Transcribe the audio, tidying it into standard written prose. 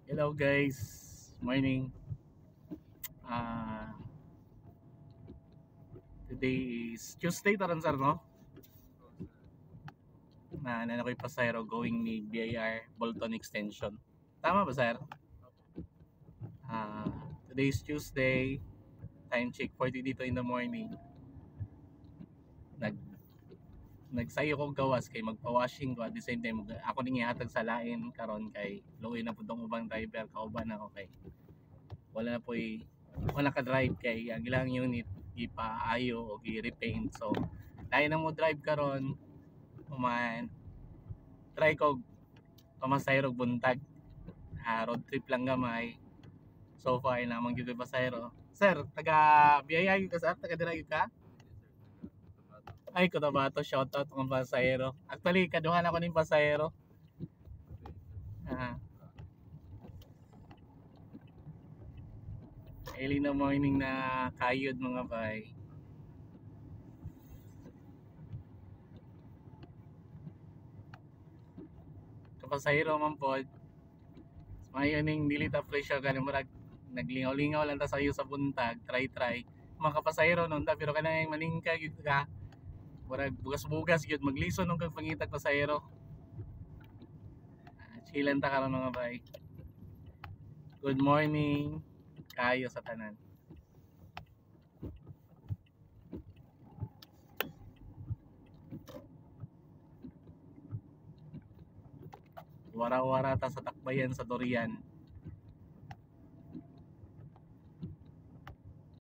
Hello guys, morning. Uh, Today is Tuesday taran sir no? Na ko'y pasayro going ni BIR Bolton Extension. Tama ba sir? Uh, Today is Tuesday, time check 40 dito in the morning. Nag Nagsayo ko gawas kay magpa-washing ko at the same time ako ning ihatag sa lain karon kay luoy na pud tong ubang driver kauban ako kay wala na wala ka drive kay ang ilang unit ipaayo o i-repaint. So lain na mo drive karon human try ko pamasayro buntag. Road trip lang gamay. So far namang gyud pasayro. Sir, taga Biyaya ka sa taga dira ka? Ay, Cotabato, shout out ng pasayro. Actually, kaduhan ako ning pasayro. Ah, early na morning na kayod mga bay. Kapasayro man pod. Mayo ning dili ta presyo ganing murag naglingaw-lingaw lang ta sayo sa buntag, try. Mga kapasayro nun ta pero kanang maningka gyud ka. Murag bugas-bugas gyud maglison nung kang pangitag pasayro. Chillan ta karon mga bay. Good morning kayo sa tanan. Wara-wara ta sa takbayan sa Dorian.